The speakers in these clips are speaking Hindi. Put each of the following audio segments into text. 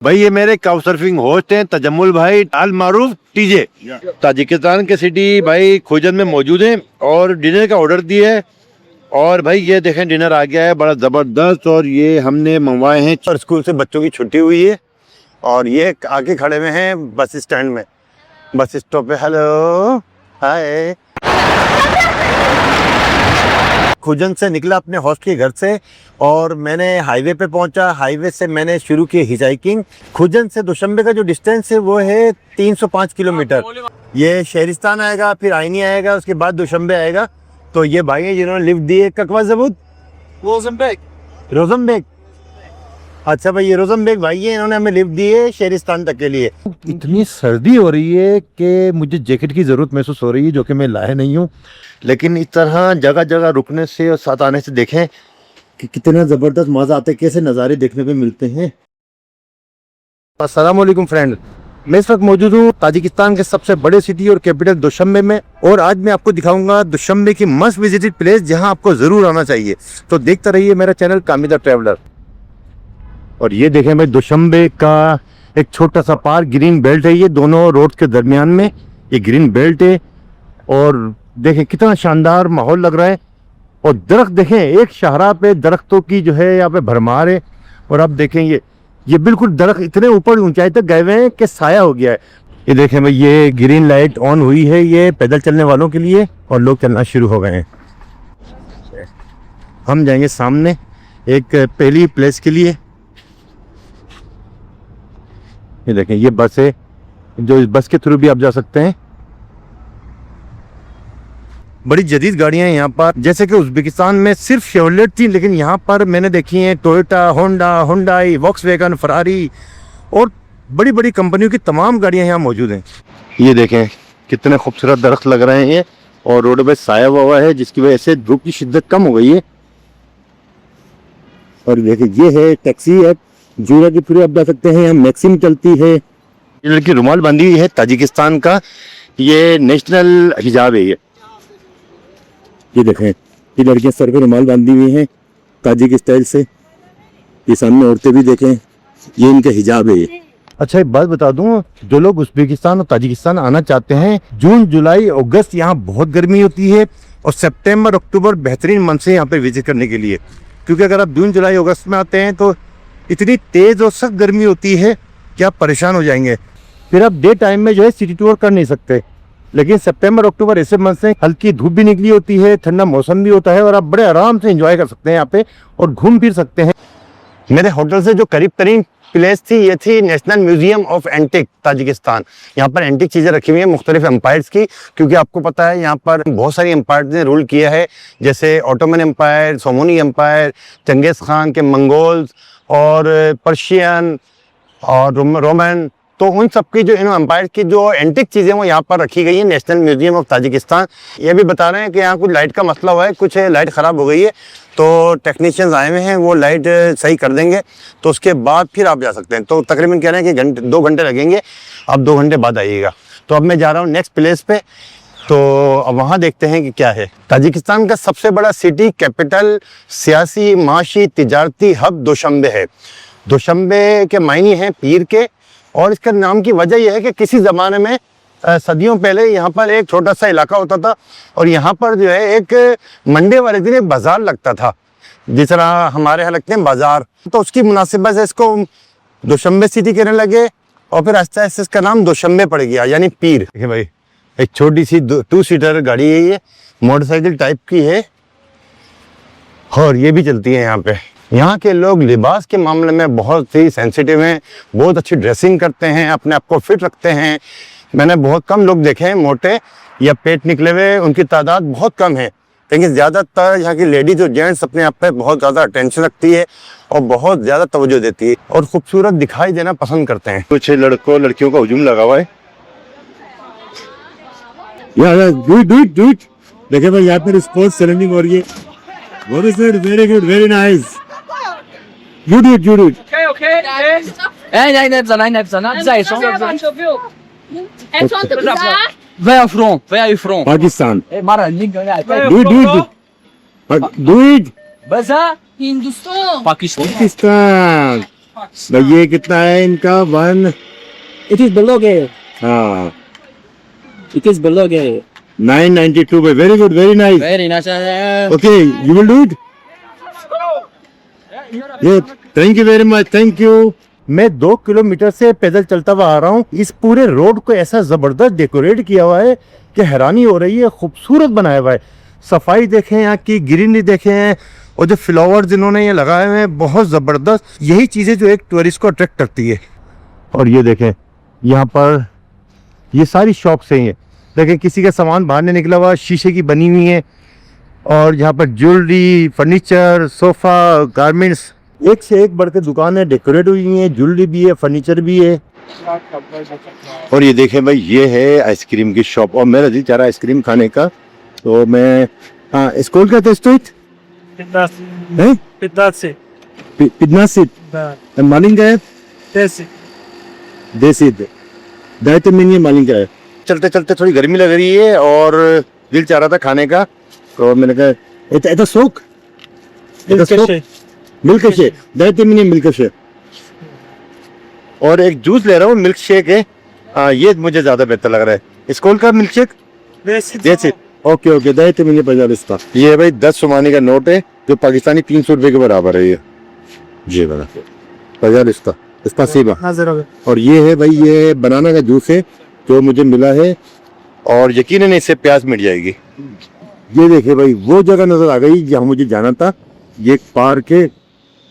भाई ये मेरे काउ सर्फिंग होस्ट हैं तजम्मुल भाई आल मारूफ टीजे ताजिकिस्तान के सिटी भाई खुजन में मौजूद हैं और डिनर का ऑर्डर दिया है। और भाई ये देखें डिनर आ गया है बड़ा जबरदस्त और ये हमने मंगवाए हैं। और स्कूल से बच्चों की छुट्टी हुई है और ये आके खड़े हुए हैं बस स्टैंड में, बस स्टॉप पे। Hello hi. खुजन से निकला अपने हॉस्ट के घर से और मैंने हाईवे पे पहुंचा। हाईवे से मैंने शुरू की हिचहाइकिंग। खुजन से दुशंबे का जो डिस्टेंस है वो है 305 किलोमीटर। ये शहरिस्तान आएगा, फिर आइनी आएगा, उसके बाद दुशंबे आएगा। तो ये भाई हैं जिन्होंने लिफ्ट दी है। ककवा ज़बूत रोजमबेग। अच्छा भाई ये रोजमबेग भाई है, इन्होंने हमें लिफ्ट दी है शहरिस्तान तक के लिए। इतनी सर्दी हो रही है कि मुझे जैकेट की ज़रूरत महसूस हो रही है जो कि मैं लाया नहीं हूँ। लेकिन इस तरह जगह जगह रुकने से और साथ आने से देखें कि कितना ज़बरदस्त मज़ा आता है, कैसे नज़ारे देखने को मिलते हैं। अस्सलाम वालेकुम फ्रेंड, मैं इस वक्त मौजूद हूँ ताजिकिस्तान के सबसे बड़े सिटी और कैपिटल दुशंबे में। और आज मैं आपको दिखाऊंगा दुशंबे की मस्ट विजिटेड प्लेस जहाँ आपको ज़रूर आना चाहिए। तो देखते रहिए मेरा चैनल कामिदा ट्रैवलर। और ये देखें भाई दुशंबे का एक छोटा सा पार्क, ग्रीन बेल्ट है ये दोनों रोड के दरमियान में, ये ग्रीन बेल्ट है। और देखें कितना शानदार माहौल लग रहा है। और दरख्त देखें, एक शाहरा पे दरख्तों की जो है यहाँ पे भरमार है। और अब देखें ये बिल्कुल दरख्त इतने ऊपर ऊंचाई तक गए हुए हैं कि साया हो गया है। ये देखें भाई ये ग्रीन लाइट ऑन हुई है, ये पैदल चलने वालों के लिए और लोग चलना शुरू हो गए हैं। हम जाएंगे सामने एक पहली प्लेस के लिए। ये देखें ये बस है, जो इस बस के थ्रू भी आप जा सकते हैं। बड़ी जदीद गाड़ियां हैं यहाँ पर, जैसे कि उज़्बेकिस्तान में सिर्फ शेवरलेट थी, लेकिन यहाँ पर मैंने देखी हैं Toyota, Honda, Hyundai, Volkswagen, Ferrari और बड़ी बड़ी कंपनियों की तमाम गाड़ियां यहाँ मौजूद हैं। ये देखें कितने खूबसूरत दरख्त लग रहे हैं और रोड पे साया हुआ है जिसकी वजह से धूप की शिद्दत कम हो गई है। और देखें ये है टैक्सी ऐप जूरा की पूरी आप जा सकते हैं, यहाँ मैक्सिम चलती है। ये लड़की रुमाल बांधी हुई है, ताजिकिस्तान का ये नेशनल हिजाब है। ये देखें ये लड़कियां सर पे रुमाल बांधी हुई हैं ताजिक स्टाइल से। ये सामने औरतें भी देखें, ये इनका हिजाब है ये। अच्छा एक बात बता दूं, जो लोग उज़्बेकिस्तान और ताजिकिस्तान आना चाहते हैं, जून जुलाई अगस्त यहाँ बहुत गर्मी होती है और सितंबर अक्टूबर बेहतरीन मंथ से यहाँ पे विजिट करने के लिए। क्योंकि अगर आप जून जुलाई अगस्त में आते हैं तो इतनी तेज़ और सख्त गर्मी होती है कि आप परेशान हो जाएंगे। फिर आप डे टाइम में जो है सिटी टूर कर नहीं सकते। लेकिन सितंबर अक्टूबर ऐसे मंथ से हल्की धूप भी निकली होती है, ठंडा मौसम भी होता है और आप बड़े आराम से एंजॉय कर सकते हैं यहाँ पे और घूम फिर सकते हैं। मेरे होटल से जो करीब तरीन प्लेस थी ये थी national museum of antique Tajikistan. यहाँ पर एंटिक चीज़ें रखी हुई हैं मुख्तलिफ एम्पायर्स की, क्योंकि आपको पता है यहाँ पर बहुत सारी एम्पायर्स ने रूल किया है, जैसे ऑटोमन एम्पायर, सोमोनी एम्पायर, चंगेज़ खान के मंगोल्स और पर्शियन और रोमन। तो उन सब की जो इन एम्पायर की जो एंटिक चीज़ें वो यहाँ पर रखी गई है नेशनल म्यूजियम ऑफ ताजिकिस्तान। ये भी बता रहे हैं कि यहाँ कुछ लाइट का मसला हुआ है, कुछ लाइट ख़राब हो गई है, तो टेक्नीशियंस आए हुए हैं, वो लाइट सही कर देंगे। तो उसके बाद फिर आप जा सकते हैं। तो तकरीबन कह रहे हैं कि 2 घंटे लगेंगे, आप 2 घंटे बाद आइएगा। तो अब मैं जा रहा हूँ नेक्स्ट प्लेस पे, तो अब वहाँ देखते हैं कि क्या है। ताजिकिस्तान का सबसे बड़ा सिटी, कैपिटल, सियासी, माशी, तिजारती हब दुशंबे है। दुशंबे के मायने हैं पीर के, और इसका नाम की वजह यह है कि किसी ज़माने में सदियों पहले यहाँ पर एक छोटा सा इलाका होता था और यहाँ पर जो है एक मंडे वाले दिन एक बाज़ार लगता था, जिस तरह हमारे यहाँ लगते हैं बाज़ार। तो उसकी मुनासिबत से इसको दुशंबे सिटी कहने लगे और फिर आहिस्ता आहिस्ता इसका नाम दुशंबे पड़ गया, यानी पीर। देखिए भाई एक छोटी सी 2 सीटर गाड़ी है, ये मोटरसाइकिल टाइप की है और ये भी चलती है यहाँ पे। यहाँ के लोग लिबास के मामले में बहुत ही सेंसिटिव हैं, बहुत अच्छी ड्रेसिंग करते हैं, अपने आप को फिट रखते हैं। मैंने बहुत कम लोग देखे हैं मोटे या पेट निकले हुए, उनकी तादाद बहुत कम है। लेकिन ज़्यादातर यहाँ की लेडीज और जेंट्स अपने आप पे बहुत ज़्यादा अटेंशन रखती है और बहुत ज़्यादा तवज्जो देती है और खूबसूरत दिखाई देना पसंद करते हैं। कुछ लड़कियों का हुजूम लगा हुआ है। देखिए भाई यहाँ पर स्पोर्ट्स चैलेंजिंग हो रही है। Very good, very nice. You do it. Okay. Nein, sei schon. Wer ist from? Pakistan. Mara, link. Do it. Baza? Hindustan. Pakistan. Pakistan. भाई ये कितना है इनका? One, It is below here. हाँ, It is below here. 992 भाई, very good, very nice. Very nice. Okay, you will do it? ये thank you very much, thank you. मैं 2 किलोमीटर से पैदल चलता हुआ आ रहा हूँ। इस पूरे रोड को ऐसा जबरदस्त डेकोरेट किया हुआ है कि हैरानी हो रही है, खूबसूरत बनाया हुआ है। सफाई देखें, यहाँ की ग्रीनरी देखें हैं, और जो फ्लावर्स इन्होंने ये लगाए हुए हैं बहुत ज़बरदस्त। यही चीज़ें जो एक टूरिस्ट को अट्रैक्ट करती है। और ये देखें, यहाँ पर ये सारी शॉप्स हैं। ये देखें, किसी का सामान बाहर नहीं निकला हुआ, शीशे की बनी हुई है। और यहाँ पर ज्वेलरी, फर्नीचर, सोफ़ा, गारमेंट्स, एक से एक बढ़ के दुकान है, डेकोरेट हुई है, ज्वेलरी भी है, फर्नीचर भी है। और ये देखें भाई, ये है आइसक्रीम की शॉप, और मेरा दिल चाह रहा है आइसक्रीम खाने का। तो मैं, हाँ, स्कूल का टेस्ट है? 15. मालिंग है 10. देसी दायित्व में मालिंग है। चलते चलते थोड़ी गर्मी लग रही है और दिल चाह रहा था खाने का, तो मैंने कहा इतना सोक मिल्क शेक, दायित्व में मिल्क शेक, और एक जूस ले रहा हूँ, मिल्क शेक है। ये मुझे ज्यादा बेहतर लग रहा है। स्कूल का मिल्क शेक जैसे, ओके ओके, दायित्व में 50 का। ये भाई 10 सोमानी का नोट है, जो पाकिस्तानी 300 रुपए के बराबर है। ये जी बना 50 का, इसका सीबा। और ये है भाई, ये बनाना का जूस है जो मुझे मिला है, और यकीनन इससे प्यास मिट जाएगी। ये देखिए भाई, वो जगह नजर आ गई जहाँ मुझे जाना था। ये एक पार्क है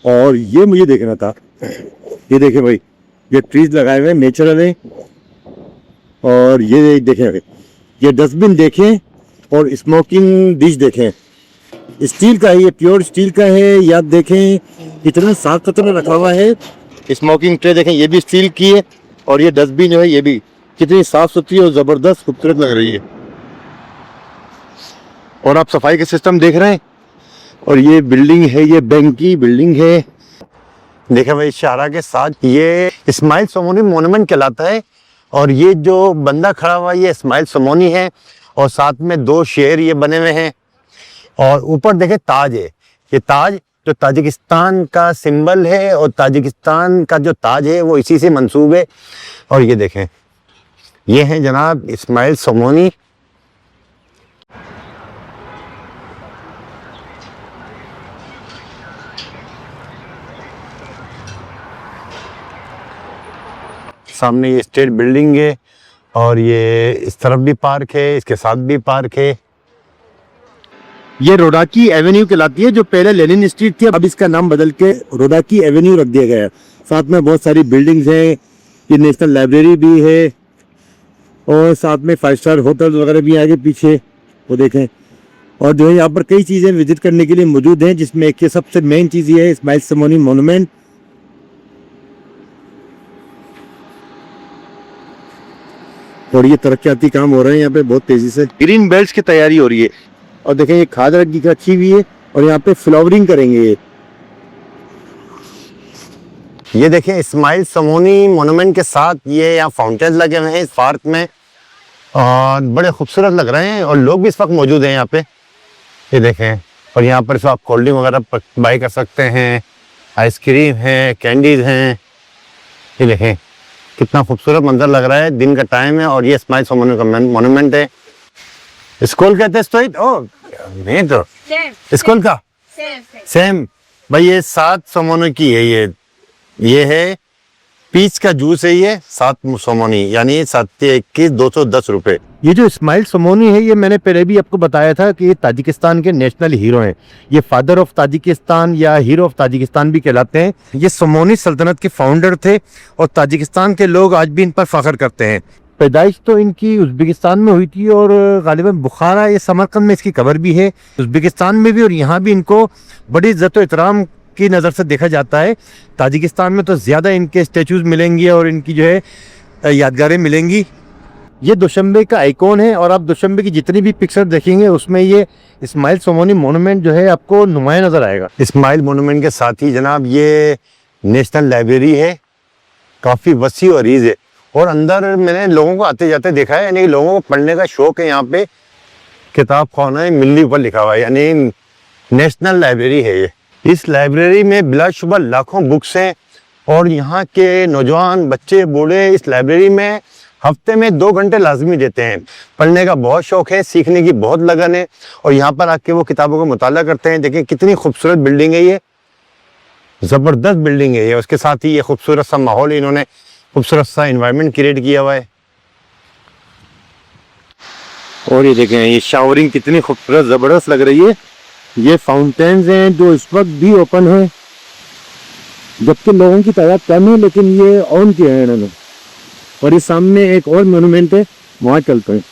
और ये मुझे देखना था। ये देखिए भाई, ये ट्रीज लगाए हुए हैं, नेचुरल है। और ये देखें, ये डस्टबिन देखें, और स्मोकिंग डिश देखें, स्टील का है, ये प्योर स्टील का है। ये आप देखें इतना साफ सुथरा रखा हुआ है। स्मोकिंग ट्रे देखें, ये भी स्टील की है, और ये डस्टबिन जो है ये भी कितनी साफ सुथरी और जबरदस्त खूबसूरत लग रही है। और आप सफाई के सिस्टम देख रहे हैं। और ये बिल्डिंग है, ये बैंक की बिल्डिंग है। देखा भाई, शाहरा के साथ ये इस्माइल सोमोनी मोनूमेंट कहलाता है, और ये जो बंदा खड़ा हुआ ये इस्माइल सोमोनी है, और साथ में 2 शेर ये बने हुए हैं। और ऊपर देखे ताज है, ये ताज जो ताजिकिस्तान का सिंबल है, और ताजिकिस्तान का जो ताज है वो इसी से मंसूब है। और ये देखें, ये हैं जनाब इस्माइल सोमोनी। सामने ये स्टेट बिल्डिंग है, और ये इस तरफ भी पार्क है, इसके साथ भी पार्क है। ये रोडाकी एवेन्यू कहलाती है, जो पहले लेनिन स्ट्रीट थी, अब इसका नाम बदल के रोडाकी एवेन्यू रख दिया गया है। साथ में बहुत सारी बिल्डिंग्स हैं, ये नेशनल लाइब्रेरी भी है, और साथ में 5 स्टार होटल वगैरह भी आगे पीछे वो देखें। और जो है यहाँ पर कई चीज़ें विजिट करने के लिए मौजूद हैं, जिसमें एक सबसे मेन चीज़ ये है इस्माइल सोमोनी मोनूमेंट। और ये तरक्याती काम हो रहे हैं यहाँ पे बहुत तेजी से। ग्रीन बेल्ट की तैयारी हो रही है, और देखें ये खाद रखी हुई है, और यहाँ पे फ्लावरिंग करेंगे। ये देखें इस्माइल सोमोनी मोनूमेंट के साथ ये यहाँ फाउंटेन लगे हुए हैं इस पार्क में, और बड़े खूबसूरत लग रहे हैं, और लोग भी इस वक्त मौजूद हैं यहाँ पे। ये देखें, और यहाँ पर आप कोल्ड ड्रिंक वगैरह बाई कर सकते हैं, आइसक्रीम है, कैंडीज हैं। ये देखें कितना खूबसूरत मंजर लग रहा है, दिन का टाइम है, और ये इस्माइल सोमोनी का मोनूमेंट है। स्कूल कहते हैं नहीं तो स्कूल का सेम भाई, ये 7 सोमोनी की है। ये है पीच का जूस है, ये 7 सोमोनी, यानी 7×21 210 रुपए। ये जो इस्माइल सोमोनी है, ये मैंने पहले भी आपको बताया था कि ये ताजिकिस्तान के नेशनल हीरो हैं। ये फादर ऑफ ताजिकिस्तान या हीरो ऑफ ताजिकिस्तान भी कहलाते हैं। ये सोमोनी सल्तनत के फाउंडर थे, और ताजिकिस्तान के लोग आज भी इन पर फख्र करते हैं। पैदाइश तो इनकी उज़्बेकिस्तान में हुई थी, और गालिबन बुखारा या समरकंद में इसकी कब्र भी है, उज़्बेकिस्तान में भी, और यहाँ भी इनको बड़ी इज्जत और एहतराम की नज़र से देखा जाता है। ताजिकिस्तान में तो ज़्यादा इनके स्टैचूज़ मिलेंगे, और इनकी जो है यादगारें मिलेंगी। ये दुशंबे का आइकॉन है, और आप दुशंबे की जितनी भी पिक्चर देखेंगे उसमें ये इस्माइल सोमोनी मोनूमेंट जो है आपको नुमाया नज़र आएगा। इस्माइल मोनूमेंट के साथ ही जनाब ये नेशनल लाइब्रेरी है, काफ़ी वसी और अरीज है, और अंदर मैंने लोगों को आते जाते देखा है, यानी लोगों को पढ़ने का शौक है। यहाँ पे किताब खाना मिल्ली पर लिखा हुआ है, यानी नेशनल लाइब्रेरी है ये। इस लाइब्रेरी में बिलाशुबा लाखों बुक्स हैं, और यहाँ के नौजवान बच्चे बूढ़े इस लाइब्रेरी में हफ्ते में 2 घंटे लाजमी देते हैं। पढ़ने का बहुत शौक है, सीखने की बहुत लगन है और यहाँ पर आके वो किताबों का मुताला करते हैं। देखिए कितनी खूबसूरत बिल्डिंग है, ये ज़बरदस्त बिल्डिंग है ये। उसके साथ ही ये खूबसूरत सा माहौल इन्होंने खूबसूरत सा इन्वायरमेंट क्रिएट किया हुआ है। और ये देखें ये शावरिंग कितनी खूबसूरत ज़बरदस्त लग रही है। ये फाउंटेन्स हैं जो इस वक्त भी ओपन है, जबकि लोगों की तादाद कम है, लेकिन ये ऑन किया है इन्होंने। और इस सामने एक और मोनूमेंट है, वहाँ चलते हैं।